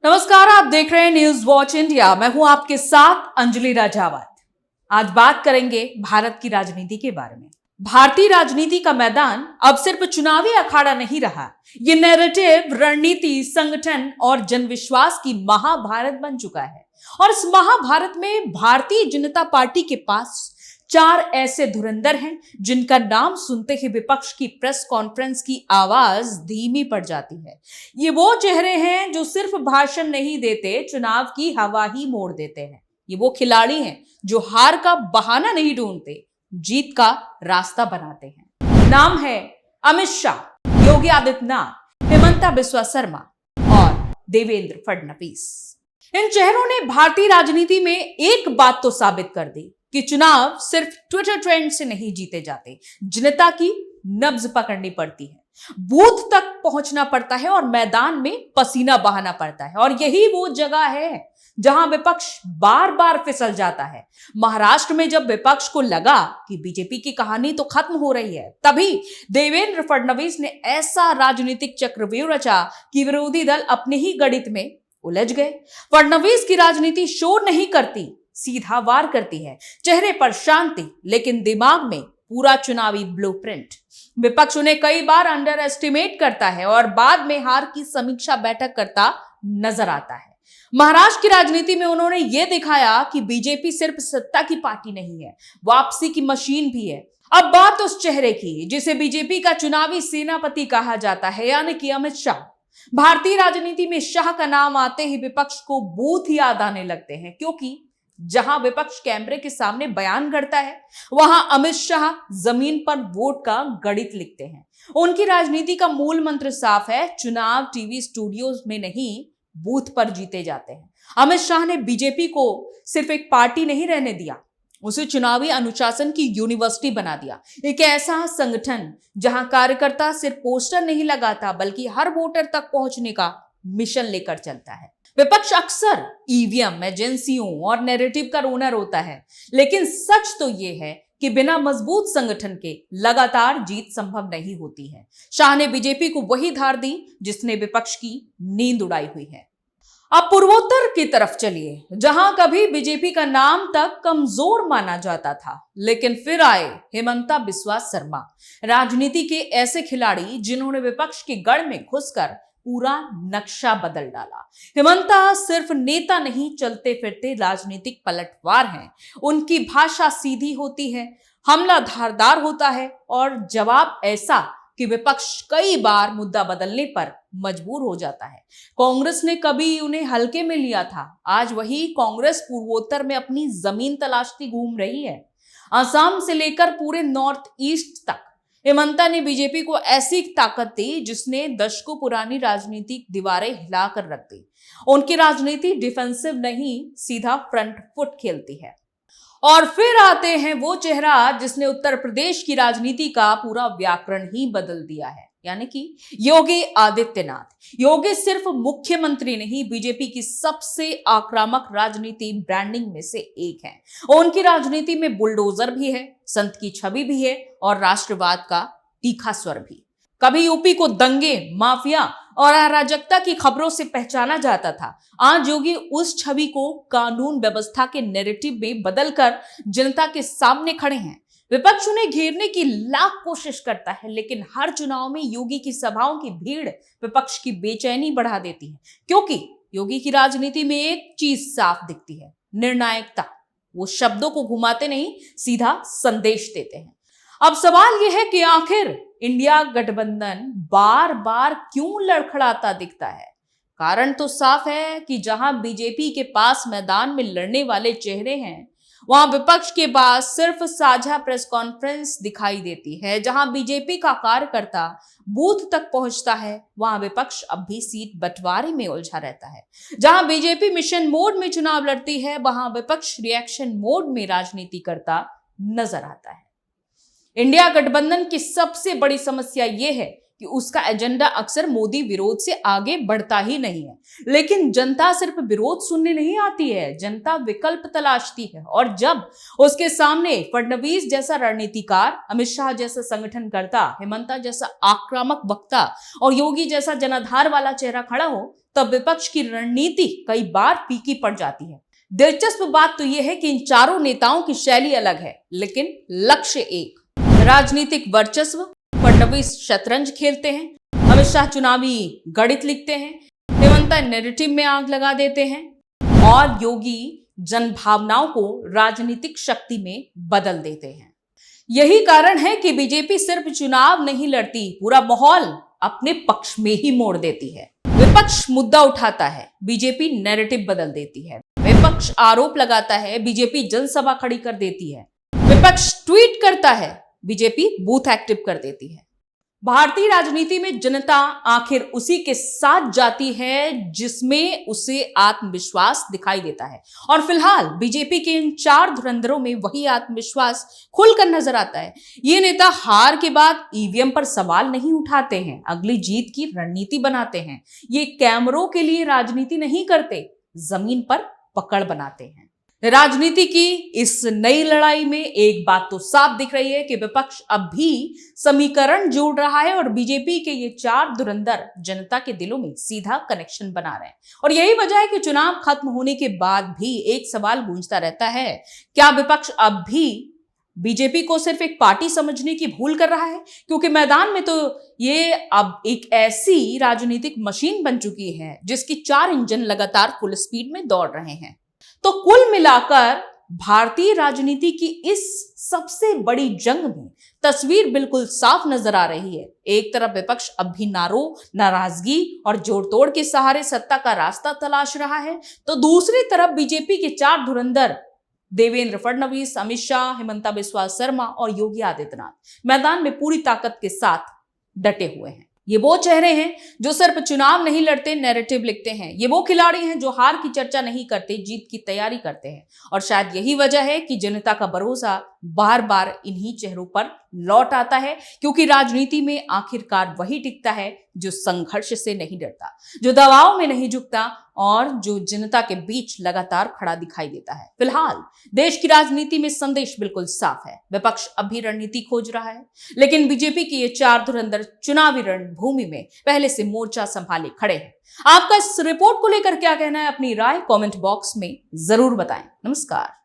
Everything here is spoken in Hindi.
नमस्कार, आप देख रहे हैं न्यूज वॉच इंडिया। मैं हूं आपके साथ अंजलि राजावत। आज बात करेंगे भारत की राजनीति के बारे में। भारतीय राजनीति का मैदान अब सिर्फ चुनावी अखाड़ा नहीं रहा, ये नैरेटिव, रणनीति, संगठन और जनविश्वास की महाभारत बन चुका है। और इस महाभारत में भारतीय जनता पार्टी के पास चार ऐसे धुरंधर हैं जिनका नाम सुनते ही विपक्ष की प्रेस कॉन्फ्रेंस की आवाज धीमी पड़ जाती है। ये वो चेहरे हैं जो सिर्फ भाषण नहीं देते, चुनाव की हवा ही मोड़ देते हैं। ये वो खिलाड़ी हैं जो हार का बहाना नहीं ढूंढते, जीत का रास्ता बनाते हैं। नाम है अमित शाह, योगी आदित्यनाथ, हिमंता बिस्वा शर्मा और देवेंद्र फडणवीस। इन चेहरों ने भारतीय राजनीति में एक बात तो साबित कर दी कि चुनाव सिर्फ ट्विटर ट्रेंड से नहीं जीते जाते, जनता की नब्ज पकड़नी पड़ती है, बूथ तक पहुंचना पड़ता है और मैदान में पसीना बहाना पड़ता है। और यही वो जगह है जहां विपक्ष बार बार फिसल जाता है। महाराष्ट्र में जब विपक्ष को लगा कि बीजेपी की कहानी तो खत्म हो रही है, तभी देवेंद्र फडणवीस ने ऐसा राजनीतिक चक्रव्यूह रचा कि विरोधी दल अपने ही गणित में उलझ गए। फडणवीस की राजनीति शोर नहीं करती, सीधा वार करती है। चेहरे पर शांति, लेकिन दिमाग में पूरा चुनावी ब्लूप्रिंट। विपक्ष उन्हें कई बार अंडर एस्टिमेट करता है और बाद में हार की समीक्षा बैठक करता नजर आता है। महाराष्ट्र की राजनीति में उन्होंने यह दिखाया कि बीजेपी सिर्फ सत्ता की पार्टी नहीं है, वापसी की मशीन भी है। अब बात उस चेहरे की जिसे बीजेपी का चुनावी सेनापति कहा जाता है, यानी कि अमित शाह। भारतीय राजनीति में शाह का नाम आते ही विपक्ष को बूथ याद आने लगते हैं, क्योंकि जहां विपक्ष कैमरे के सामने बयान करता है, वहां अमित शाह जमीन पर वोट का गणित लिखते हैं। उनकी राजनीति का मूल मंत्र साफ है, चुनाव टीवी स्टूडियोज में नहीं, बूथ पर जीते जाते हैं। अमित शाह ने बीजेपी को सिर्फ एक पार्टी नहीं रहने दिया, उसे चुनावी अनुशासन की यूनिवर्सिटी बना दिया। एक ऐसा संगठन जहां कार्यकर्ता सिर्फ पोस्टर नहीं लगाता, बल्कि हर वोटर तक पहुंचने का मिशन लेकर चलता है। विपक्ष अक्सर ईवीएम, एजेंसियों और नैरेटिव का ओनर होता है, लेकिन सच तो यह है कि बिना मजबूत संगठन के लगातार जीत संभव नहीं होती है। शाह ने बीजेपी को वही धार दी जिसने विपक्ष की नींद उड़ाई हुई है। अब पूर्वोत्तर की तरफ चलिए, जहां कभी बीजेपी का नाम तक कमजोर माना जाता था, लेकिन फिर आए हिमंता बिस्वा शर्मा, राजनीति के ऐसे खिलाड़ी जिन्होंने विपक्ष के गढ़ में घुसकर पूरा नक्शा बदल डाला। हिमंता सिर्फ नेता नहीं, चलते फिरते राजनीतिक पलटवार हैं। उनकी भाषा सीधी होती है, हमला धारदार होता है और जवाब ऐसा कि विपक्ष कई बार मुद्दा बदलने पर मजबूर हो जाता है। कांग्रेस ने कभी उन्हें हल्के में लिया था, आज वही कांग्रेस पूर्वोत्तर में अपनी जमीन तलाशती घूम रही है। असम से लेकर पूरे नॉर्थ ईस्ट तक हिमंता ने बीजेपी को ऐसी ताकत दी जिसने दशकों पुरानी राजनीतिक दीवारें हिलाकर रख दी। उनकी राजनीति डिफेंसिव नहीं, सीधा फ्रंट फुट खेलती है। और फिर आते हैं वो चेहरा जिसने उत्तर प्रदेश की राजनीति का पूरा व्याकरण ही बदल दिया है, यानी कि योगी आदित्यनाथ। योगी सिर्फ मुख्यमंत्री नहीं, बीजेपी की सबसे आक्रामक राजनीति ब्रांडिंग में से एक है। उनकी राजनीति में बुलडोजर भी है, संत की छवि भी है और राष्ट्रवाद का तीखा स्वर भी। कभी यूपी को दंगे, माफिया और अराजकता की खबरों से पहचाना जाता था, आज योगी उस छवि को कानून व्यवस्था के नैरेटिव में बदलकर जनता के सामने खड़े हैं। विपक्ष उन्हें घेरने की लाख कोशिश करता है, लेकिन हर चुनाव में योगी की सभाओं की भीड़ विपक्ष की बेचैनी बढ़ा देती है, क्योंकि योगी की राजनीति में एक चीज साफ दिखती है, निर्णायकता। वो शब्दों को घुमाते नहीं, सीधा संदेश देते हैं। अब सवाल यह है कि आखिर इंडिया गठबंधन बार बार क्यों लड़खड़ाता दिखता है? कारण तो साफ है कि जहां बीजेपी के पास मैदान में लड़ने वाले चेहरे हैं, वहां विपक्ष के पास सिर्फ साझा प्रेस कॉन्फ्रेंस दिखाई देती है। जहां बीजेपी का कार्यकर्ता बूथ तक पहुंचता है, वहां विपक्ष अब भी सीट बंटवारे में उलझा रहता है। जहां बीजेपी मिशन मोड में चुनाव लड़ती है, वहां विपक्ष रिएक्शन मोड में राजनीति करता नजर आता है। इंडिया गठबंधन की सबसे बड़ी समस्या यह है कि उसका एजेंडा अक्सर मोदी विरोध से आगे बढ़ता ही नहीं है। लेकिन जनता सिर्फ विरोध सुनने नहीं आती है, जनता विकल्प तलाशती है। और जब उसके सामने फडणवीस जैसा रणनीतिकार, अमित शाह जैसा संगठनकर्ता, हेमंता जैसा आक्रामक वक्ता और योगी जैसा जनाधार वाला चेहरा खड़ा हो, तब विपक्ष की रणनीति कई बार फीकी पड़ जाती है। दिलचस्प बात तो यह है कि इन चारों नेताओं की शैली अलग है, लेकिन लक्ष्य एक। राजनीतिक वर्चस्व। फडणवीस शतरंज खेलते हैं, अमित शाह चुनावी गणित लिखते हैं, हेमंता नैरेटिव में आग लगा देते हैं और योगी जनभावनाओं को राजनीतिक शक्ति में बदल देते हैं। यही कारण है कि बीजेपी सिर्फ चुनाव नहीं लड़ती, पूरा माहौल अपने पक्ष में ही मोड़ देती है। विपक्ष मुद्दा उठाता है, बीजेपी नैरेटिव बदल देती है। विपक्ष आरोप लगाता है, बीजेपी जनसभा खड़ी कर देती है। विपक्ष ट्वीट करता है, बीजेपी बूथ एक्टिव कर देती है। भारतीय राजनीति में जनता आखिर उसी के साथ जाती है जिसमें उसे आत्मविश्वास दिखाई देता है। और फिलहाल बीजेपी के इन चार धुरंधरों में वही आत्मविश्वास खुलकर नजर आता है। ये नेता हार के बाद ईवीएम पर सवाल नहीं उठाते हैं, अगली जीत की रणनीति बनाते हैं। ये कैमरों के लिए राजनीति नहीं करते, जमीन पर पकड़ बनाते हैं। राजनीति की इस नई लड़ाई में एक बात तो साफ दिख रही है कि विपक्ष अब भी समीकरण जोड़ रहा है और बीजेपी के ये चार धुरंधर जनता के दिलों में सीधा कनेक्शन बना रहे हैं। और यही वजह है कि चुनाव खत्म होने के बाद भी एक सवाल गूंजता रहता है, क्या विपक्ष अब भी बीजेपी को सिर्फ एक पार्टी समझने की भूल कर रहा है? क्योंकि मैदान में तो ये अब एक ऐसी राजनीतिक मशीन बन चुकी है जिसकी चार इंजन लगातार फुल स्पीड में दौड़ रहे हैं। तो कुल मिलाकर भारतीय राजनीति की इस सबसे बड़ी जंग में तस्वीर बिल्कुल साफ नजर आ रही है। एक तरफ विपक्ष अब भी नाराजगी और जोड़तोड़ के सहारे सत्ता का रास्ता तलाश रहा है, तो दूसरी तरफ बीजेपी के चार धुरंधर देवेंद्र फडणवीस, अमित शाह, हेमंता बिस्वा शर्मा और योगी आदित्यनाथ मैदान में पूरी ताकत के साथ डटे हुए हैं। ये वो चेहरे हैं जो सिर्फ चुनाव नहीं लड़ते, नैरेटिव लिखते हैं। ये वो खिलाड़ी हैं जो हार की चर्चा नहीं करते, जीत की तैयारी करते हैं। और शायद यही वजह है कि जनता का भरोसा बार बार इन्हीं चेहरों पर लौट आता है, क्योंकि राजनीति में आखिरकार वही टिकता है जो संघर्ष से नहीं डरता, जो दबाव में नहीं झुकता और जो जनता के बीच लगातार खड़ा दिखाई देता है। फिलहाल देश की राजनीति में संदेश बिल्कुल साफ है, विपक्ष अब भी रणनीति खोज रहा है, लेकिन बीजेपी के ये चार धुरंधर चुनावी रणभूमि में पहले से मोर्चा संभाले खड़े हैं। आपका इस रिपोर्ट को लेकर क्या कहना है? अपनी राय कमेंट बॉक्स में जरूर बताएं। नमस्कार।